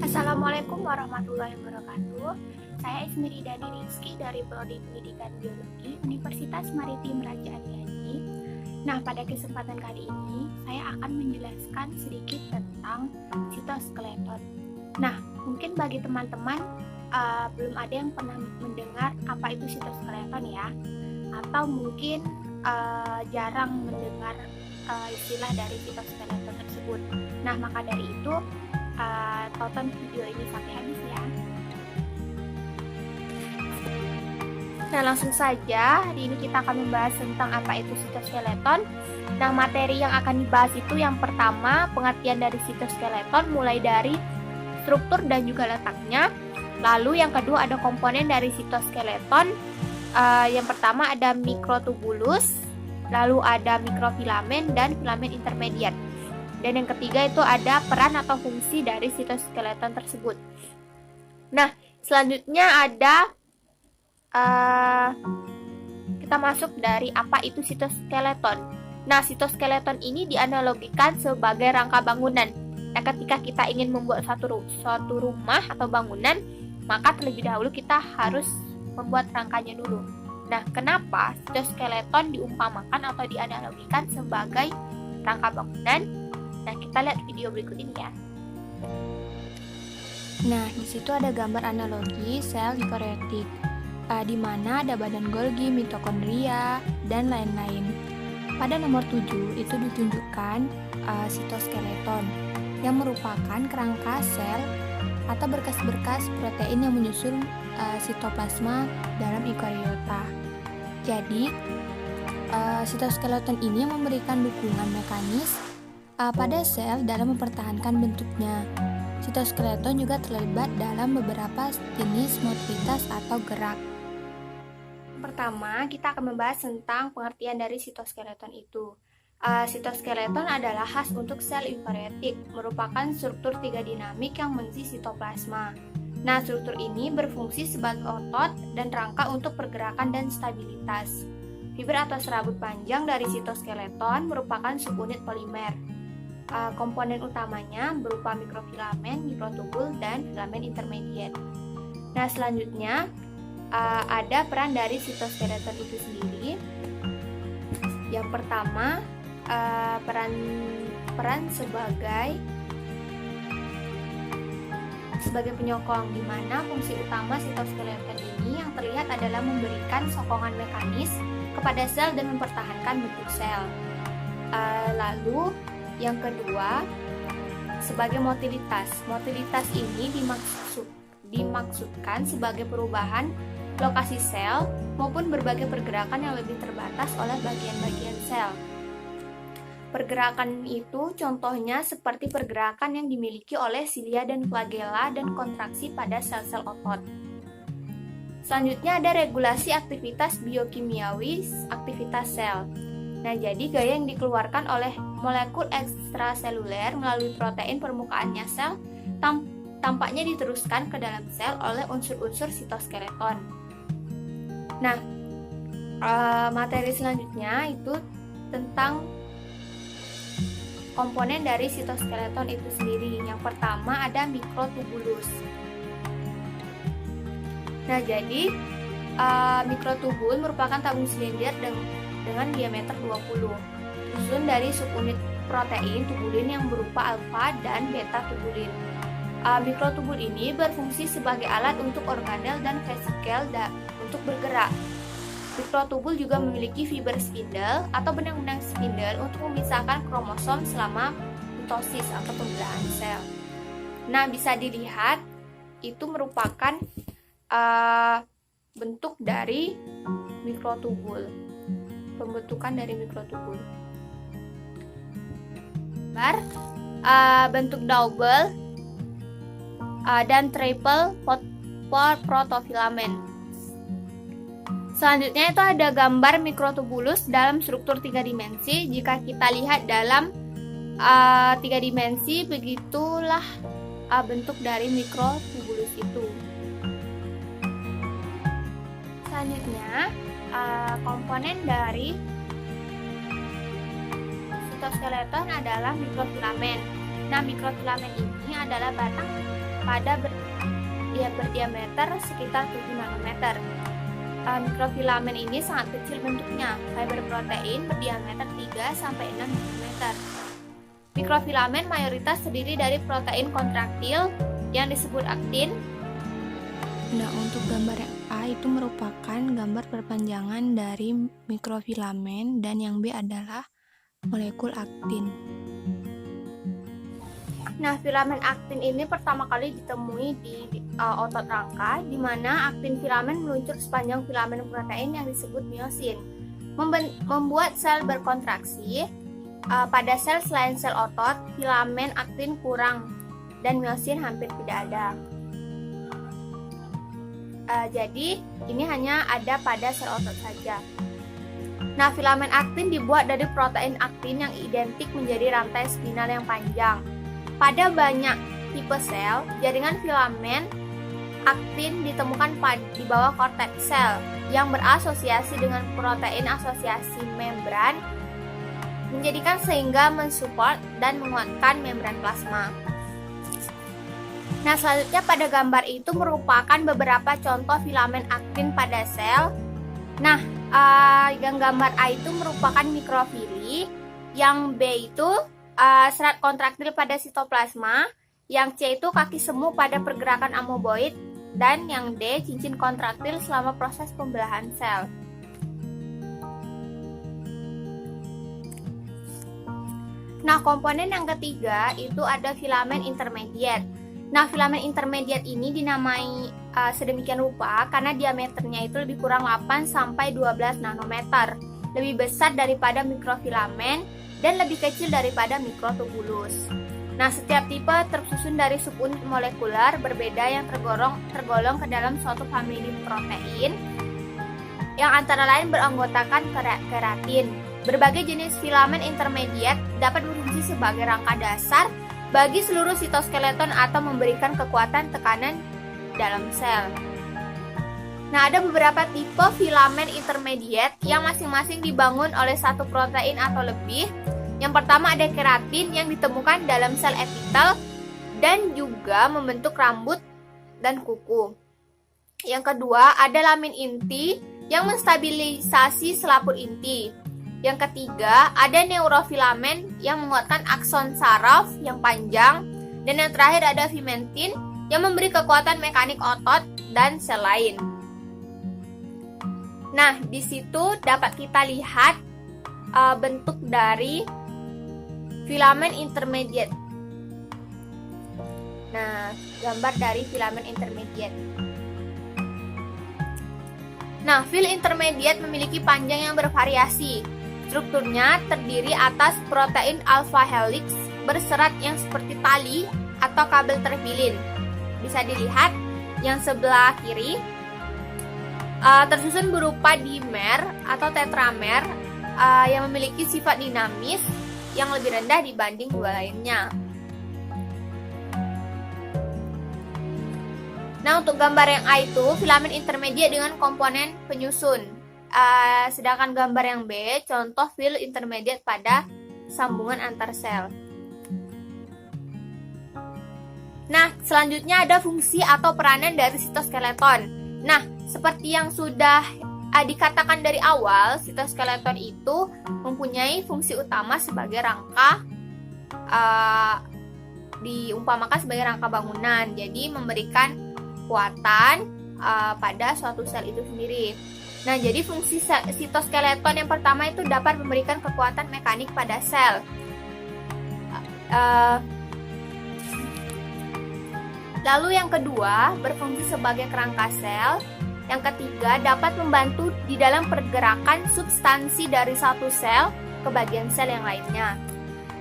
Assalamualaikum warahmatullahi wabarakatuh. Saya Ismiri Dani Rizky dari Prodi Pendidikan Biologi Universitas Maritim Raja Ali Haji. Nah, pada kesempatan kali ini saya akan menjelaskan sedikit tentang sitoskeleton. Nah, mungkin bagi teman-teman belum ada yang pernah mendengar apa itu sitoskeleton ya, atau mungkin jarang mendengar istilah dari sitoskeleton tersebut. Nah, maka dari itu tonton video ini sampai habis ya. Nah, langsung saja hari ini kita akan membahas tentang apa itu sitoskeleton. Nah, materi yang akan dibahas itu yang pertama pengertian dari sitoskeleton mulai dari struktur dan juga letaknya. Lalu yang kedua ada komponen dari sitoskeleton. Yang pertama ada mikrotubulus, lalu ada mikrofilamen dan filamen intermediat. Dan yang ketiga itu ada peran atau fungsi dari sitoskeleton tersebut. Nah, selanjutnya ada kita masuk dari apa itu sitoskeleton. Nah, sitoskeleton ini dianalogikan sebagai rangka bangunan. Nah, ketika kita ingin membuat suatu rumah atau bangunan, maka terlebih dahulu kita harus membuat rangkanya dulu. Nah, kenapa sitoskeleton diumpamakan atau dianalogikan sebagai rangka bangunan? Nah, kita lihat video berikut ini ya. Nah, di situ ada gambar analogi sel eukariotik, di mana ada badan Golgi, mitokondria, dan lain-lain. Pada nomor 7 itu ditunjukkan sitoskeleton, yang merupakan kerangka sel atau berkas-berkas protein yang menyusun sitoplasma dalam eukariota. Jadi, sitoskeleton ini memberikan dukungan mekanis pada sel dalam mempertahankan bentuknya. Sitoskeleton juga terlibat dalam beberapa jenis motoritas atau gerak. Pertama, kita akan membahas tentang pengertian dari sitoskeleton itu. Sitoskeleton adalah khas untuk sel eukariotik, merupakan struktur tiga dinamik yang mengisi sitoplasma. Nah, struktur ini berfungsi sebagai otot dan rangka untuk pergerakan dan stabilitas. Fiber atau serabut panjang dari sitoskeleton merupakan subunit polimer. Komponen utamanya berupa mikrofilamen, mikrotubul, dan filamen intermediat. Nah, selanjutnya ada peran dari sitoskeleton itu sendiri. Yang pertama, peran sebagai penyokong, di mana fungsi utama sitoskeleton ini yang terlihat adalah memberikan sokongan mekanis kepada sel dan mempertahankan bentuk sel. Lalu yang kedua, sebagai motilitas. Motilitas ini dimaksudkan sebagai perubahan lokasi sel maupun berbagai pergerakan yang lebih terbatas oleh bagian-bagian sel. Pergerakan itu contohnya seperti pergerakan yang dimiliki oleh silia dan flagella dan kontraksi pada sel-sel otot. Selanjutnya ada regulasi aktivitas biokimiawi aktivitas sel. Nah, jadi gaya yang dikeluarkan oleh molekul ekstraseluler melalui protein permukaannya sel tampaknya diteruskan ke dalam sel oleh unsur-unsur sitoskeleton. Nah, materi selanjutnya itu tentang komponen dari sitoskeleton itu sendiri. Yang pertama ada mikrotubulus. Nah, jadi mikrotubul merupakan tabung silinder dengan diameter 20, disusun dari subunit protein tubulin yang berupa alfa dan beta tubulin. Mikrotubul ini berfungsi sebagai alat untuk organel dan vesikel untuk bergerak. Mikrotubul juga memiliki fiber spindle atau benang-benang spindle untuk memisahkan kromosom selama mitosis atau pembelahan sel. Nah, bisa dilihat itu merupakan bentuk dari mikrotubul. Pembentukan dari mikrotubul. Bentuk double dan triple protofilamen. Selanjutnya itu ada gambar mikrotubulus dalam struktur 3 dimensi. Jika kita lihat dalam 3 dimensi, begitulah bentuk dari mikrotubulus itu. Selanjutnya komponen dari sitoskeleton adalah mikrofilamen. Nah, mikrofilamen ini adalah batang berdiameter sekitar 7 nanometer. Mikrofilamen ini sangat kecil bentuknya, fiber protein berdiameter 3-6 nanometer. Mikrofilamen mayoritas terdiri dari protein kontraktil yang disebut aktin. Nah, untuk gambar yang A itu merupakan gambar perpanjangan dari mikrofilamen dan yang B adalah molekul aktin. Nah, filamen aktin ini pertama kali ditemui di otot rangka, di mana aktin filamen meluncur sepanjang filamen protein yang disebut miosin, membuat sel berkontraksi. Pada sel selain sel otot, filamen aktin kurang dan miosin hampir tidak ada. Jadi, ini hanya ada pada sel otot saja. Nah, filamen aktin dibuat dari protein aktin yang identik menjadi rantai spinal yang panjang. Pada banyak tipe sel, jaringan filamen aktin ditemukan di bawah korteks sel yang berasosiasi dengan protein asosiasi membran, menjadikan sehingga mensupport dan menguatkan membran plasma. Nah, selanjutnya pada gambar itu merupakan beberapa contoh filamen aktin pada sel. Nah, yang gambar A itu merupakan mikrofili, yang B itu serat kontraktil pada sitoplasma, yang C itu kaki semu pada pergerakan amoeboid, dan yang D cincin kontraktil selama proses pembelahan sel. Nah, komponen yang ketiga itu ada filamen intermediate. Nah, filamen intermediate ini dinamai sedemikian rupa karena diameternya itu lebih kurang 8-12 nanometer, lebih besar daripada mikrofilamen dan lebih kecil daripada mikrotubulus. Nah, setiap tipe tersusun dari subunit molekular berbeda yang tergolong ke dalam suatu famili protein yang antara lain beranggotakan keratin. Berbagai jenis filamen intermediate dapat berfungsi sebagai rangka dasar bagi seluruh sitoskeleton atau memberikan kekuatan tekanan dalam sel. Nah, ada beberapa tipe filamen intermediate yang masing-masing dibangun oleh satu protein atau lebih. Yang pertama ada keratin yang ditemukan dalam sel epitel dan juga membentuk rambut dan kuku. Yang kedua ada lamin inti yang menstabilisasi selaput inti. Yang ketiga ada neurofilamen yang menguatkan akson saraf yang panjang. Dan yang terakhir ada fimentin yang memberi kekuatan mekanik otot dan sel lain. Nah, di situ dapat kita lihat bentuk dari filamen intermediate. Nah, gambar dari filamen intermediate. Nah, fil intermediate memiliki panjang yang bervariasi. Strukturnya terdiri atas protein alpha helix berserat yang seperti tali atau kabel terpilin. Bisa dilihat yang sebelah kiri tersusun berupa dimer atau tetramer yang memiliki sifat dinamis yang lebih rendah dibanding dua lainnya. Nah, untuk gambar yang A itu filamen intermediate dengan komponen penyusun. Sedangkan gambar yang B contoh fil intermediate pada sambungan antar sel. Nah, selanjutnya ada fungsi atau peranan dari sitoskeleton. Nah, seperti yang sudah dikatakan dari awal, sitoskeleton itu mempunyai fungsi utama sebagai rangka, diumpamakan sebagai rangka bangunan. Jadi memberikan kekuatan pada suatu sel itu sendiri. Nah, jadi fungsi sitoskeleton yang pertama itu dapat memberikan kekuatan mekanik pada sel. Lalu yang kedua berfungsi sebagai kerangka sel. Yang ketiga dapat membantu di dalam pergerakan substansi dari satu sel ke bagian sel yang lainnya.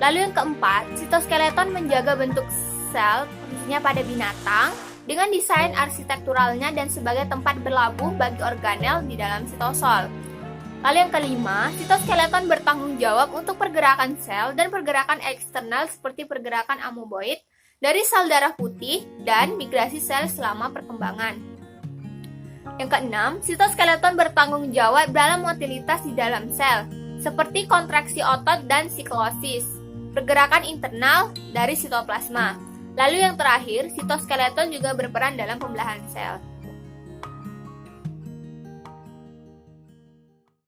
Lalu yang keempat, sitoskeleton menjaga bentuk sel khususnya pada binatang dengan desain arsitekturalnya dan sebagai tempat berlabuh bagi organel di dalam sitosol. Lalu yang kelima, sitoskeleton bertanggung jawab untuk pergerakan sel dan pergerakan eksternal seperti pergerakan amoeboid dari sel darah putih dan migrasi sel selama perkembangan. Yang keenam, sitoskeleton bertanggung jawab dalam motilitas di dalam sel, seperti kontraksi otot dan siklosis, pergerakan internal dari sitoplasma. Lalu yang terakhir, sitoskeleton juga berperan dalam pembelahan sel.